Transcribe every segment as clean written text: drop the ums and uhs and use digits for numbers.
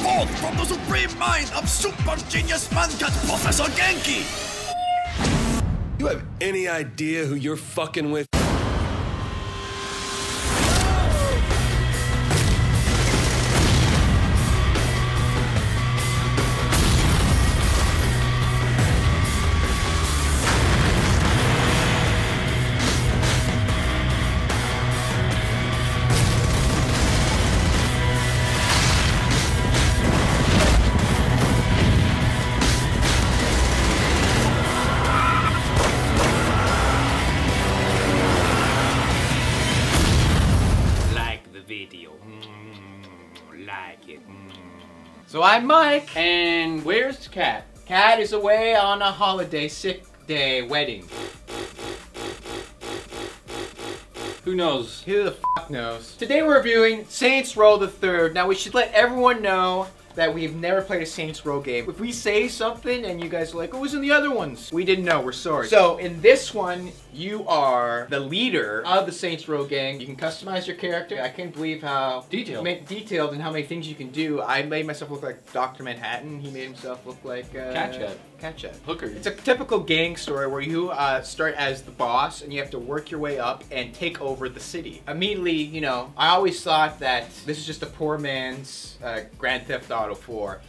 forth from the supreme mind of super genius mancat, Professor Genki! You have any idea who you're fucking with? So I'm Mike, and where's Kat? Kat is away on a holiday, sick day, wedding. Who knows? Who the fuck knows? Today we're reviewing Saints Row the Third. Now we should let everyone know that we've never played a Saints Row game. If we say something and you guys are like, oh, it was in the other ones, we didn't know, we're sorry. So in this one, you are the leader of the Saints Row gang. You can customize your character. I can't believe how detailed and how many things you can do. I made myself look like Dr. Manhattan. He made himself look like Catchet. Hooker. It's a typical gang story where you start as the boss and you have to work your way up and take over the city. Immediately, you know, I always thought that this is just a poor man's Grand Theft Auto 4.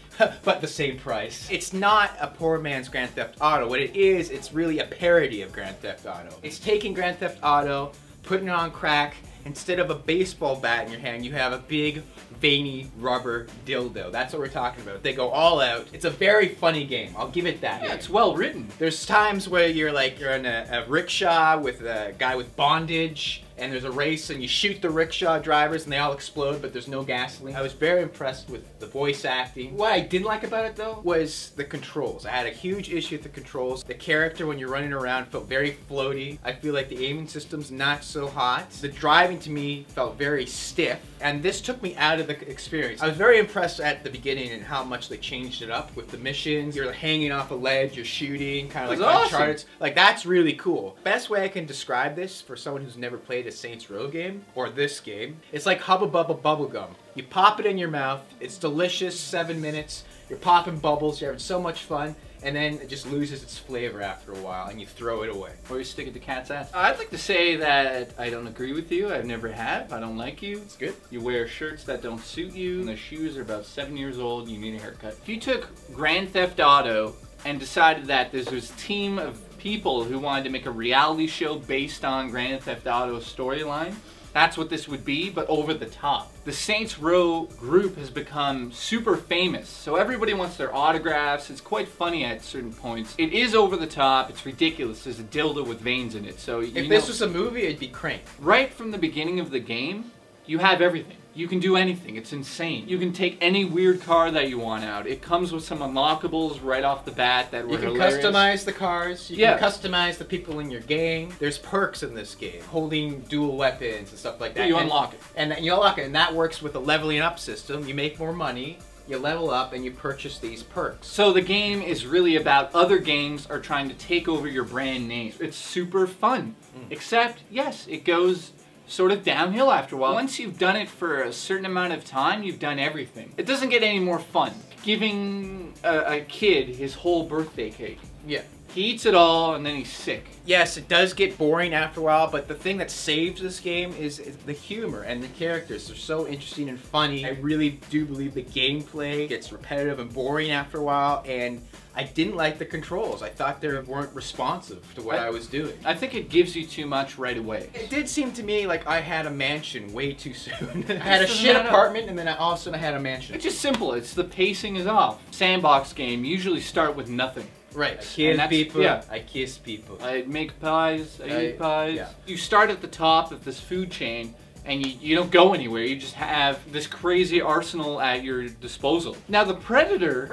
But the same price. It's not a poor man's Grand Theft Auto. What it is, it's really a parody of Grand Theft Auto. It's taking Grand Theft Auto, putting it on crack. Instead of a baseball bat in your hand, you have a big, veiny rubber dildo. That's what we're talking about. They go all out. It's a very funny game. I'll give it that. Yeah, it's well written. There's times where you're in a rickshaw with a guy with bondage, and there's a race and you shoot the rickshaw drivers and they all explode, but there's no gasoline. I was very impressed with the voice acting. What I didn't like about it though was the controls. I had a huge issue with the controls. The character when you're running around felt very floaty. I feel like the aiming system's not so hot. The driving to me felt very stiff, and this took me out of the experience. I was very impressed at the beginning and how much they changed it up with the missions. You're hanging off a ledge, you're shooting, kind of like Uncharted. Awesome. Like, that's really cool. Best way I can describe this for someone who's never played a Saints Row game, or this game, it's like Hubba Bubba Bubblegum. You pop it in your mouth, it's delicious, 7 minutes, you're popping bubbles, you're having so much fun, and then it just loses its flavor after a while and you throw it away. Or you stick it to cat's ass. I'd like to say that I don't agree with you. I've never have. I don't like you. It's good. You wear shirts that don't suit you, and the shoes are about 7 years old, you need a haircut. If you took Grand Theft Auto and decided that there's this team of people who wanted to make a reality show based on Grand Theft Auto's storyline, that's what this would be, but over the top. The Saints Row group has become super famous, so everybody wants their autographs. It's quite funny at certain points. It is over the top, it's ridiculous. There's a dildo with veins in it, so if this was a movie, it'd be Crank. Right from the beginning of the game, you have everything. You can do anything. It's insane. You can take any weird car that you want out. It comes with some unlockables right off the bat that were hilarious. You can customize the cars. You can customize the people in your gang. There's perks in this game. Holding dual weapons and stuff like that. You unlock it. And you unlock it, and that works with a leveling up system. You make more money, you level up, and you purchase these perks. So the game is really about other games are trying to take over your brand name. It's super fun. Except, yes, it goes sort of downhill after a while. Once you've done it for a certain amount of time, you've done everything. It doesn't get any more fun. Giving a kid his whole birthday cake. Yeah. He eats it all and then he's sick. Yes, it does get boring after a while, but the thing that saves this game is the humor and the characters. They're so interesting and funny. I really do believe the gameplay gets repetitive and boring after a while, and I didn't like the controls. I thought they weren't responsive to what I was doing. I think it gives you too much right away. It did seem to me like I had a mansion way too soon. I had a shit apartment and then all of a sudden I had a mansion. It's just simple. It's the pacing is off. Sandbox game usually start with nothing. Right. I kiss people. Yeah. I kiss people. I make pies. I eat pies. Yeah. You start at the top of this food chain and you don't go anywhere. You just have this crazy arsenal at your disposal. Now the Predator,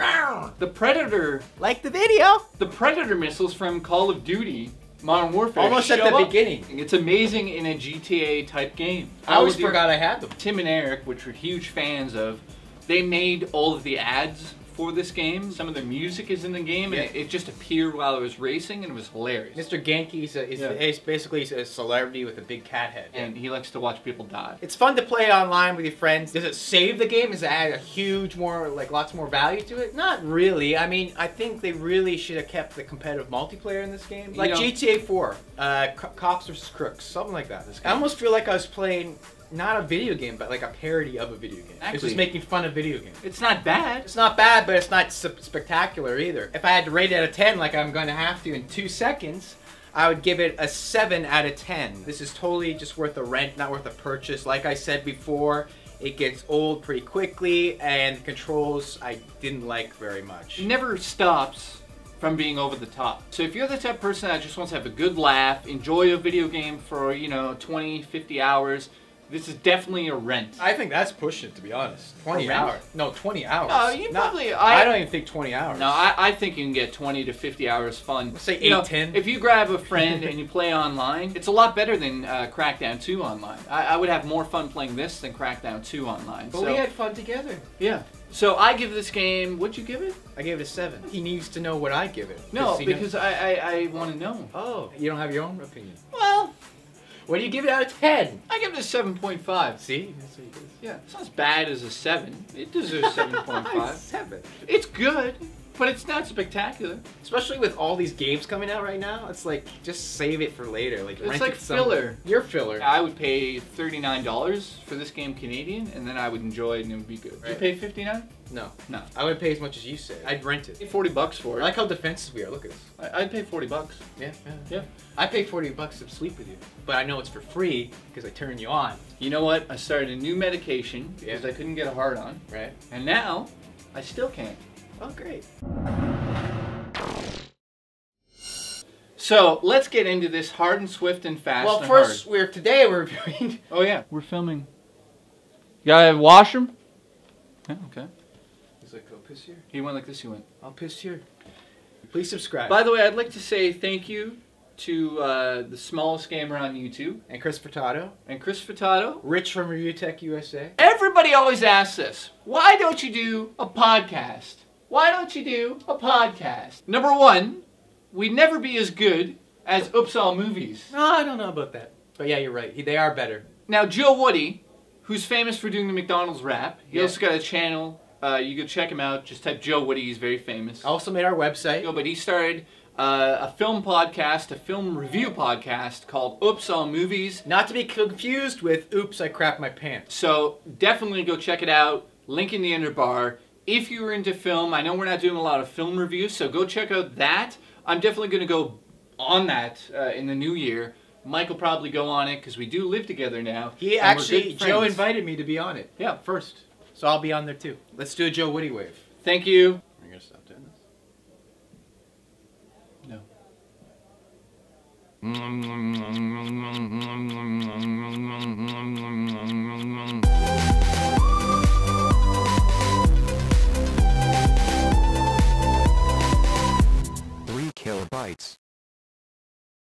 like the video, the Predator missiles from Call of Duty Modern Warfare almost at the beginning. It's amazing in a GTA type game. I always forgot I had them. Tim and Eric, which we're huge fans of, they made all of the ads before this game. Some of the music is in the game, and it just appeared while I was racing, and it was hilarious. Mr. Genki is basically a celebrity with a big cat head. And he likes to watch people die. It's fun to play online with your friends. Does it save the game? Does it add a huge lots more value to it? Not really. I mean, I think they really should have kept the competitive multiplayer in this game. Like GTA 4, Cops vs. Crooks, something like that. I almost feel like I was playing not a video game, but like a parody of a video game. Actually, it's just making fun of video games. It's not bad. It's not bad, but it's not spectacular either. If I had to rate it out of 10, like I'm going to have to in 2 seconds, I would give it a 7 out of 10. This is totally just worth a rent, not worth a purchase. Like I said before, it gets old pretty quickly, and the controls I didn't like very much. It never stops from being over the top. So if you're the type of person that just wants to have a good laugh, enjoy a video game for, 20, 50 hours, this is definitely a rent. I think that's pushing it, to be honest. 20 hours. No, 20 hours. No, you probably... I don't even think 20 hours. No, I think you can get 20 to 50 hours fun. Let's say 8, 10. If you grab a friend and you play online, it's a lot better than Crackdown 2 online. I would have more fun playing this than Crackdown 2 online. But we had fun together. Yeah. So I give this game... What'd you give it? I gave it a 7. He needs to know what I give it. No, because I want to know. Oh, you don't have your own opinion? Well... What do you give it out of 10? I give it a 7.5. See? Yeah, it's not as bad as a 7. It deserves 7.5. 7. It's good, but it's not spectacular. Especially with all these games coming out right now, it's like, just save it for later. Like, it's like filler. You're filler. I would pay $39 for this game Canadian, and then I would enjoy it and it would be good. Right. You pay $59? No. No. I would pay as much as you said. I'd rent it. $40 for it. I like how defensive we are. Look at this. I'd pay $40. Yeah. I pay $40 to sleep with you, but I know it's for free because I turn you on. You know what? I started a new medication because I couldn't get a hard on. Right. And now, I still can't. Oh, great. So, let's get into this hard and swift and fast well, and first, hard. today we're reviewing... Oh yeah, we're filming. You gotta wash them? Yeah, okay. He's like, I'll piss here. He went like this, he went. I'll piss here. Please subscribe. By the way, I'd like to say thank you to the smallest gamer on YouTube. And MightyFurtado. And MightyFurtado. Rich from Review Tech USA. Everybody always asks us, why don't you do a podcast? Why don't you do a podcast? Number one, we'd never be as good as Oops All Movies. No, I don't know about that. But yeah, you're right. They are better. Now, Joe Woody, who's famous for doing the McDonald's rap, he also got a channel. You can check him out. Just type Joe Woody. He's very famous. Also made our website. But he started a film podcast, a film review podcast called Oops All Movies. Not to be confused with Oops, I Crapped My Pants. So definitely go check it out. Link in the underbar. If you're into film, I know we're not doing a lot of film reviews, so go check out that. I'm definitely going to go on that in the new year. Mike will probably go on it because we do live together now. He actually, Joe invited me to be on it. Yeah. First. So I'll be on there too. Let's do a Joe Woody wave. Thank you. Are you going to stop doing this? No. 3 kilobytes.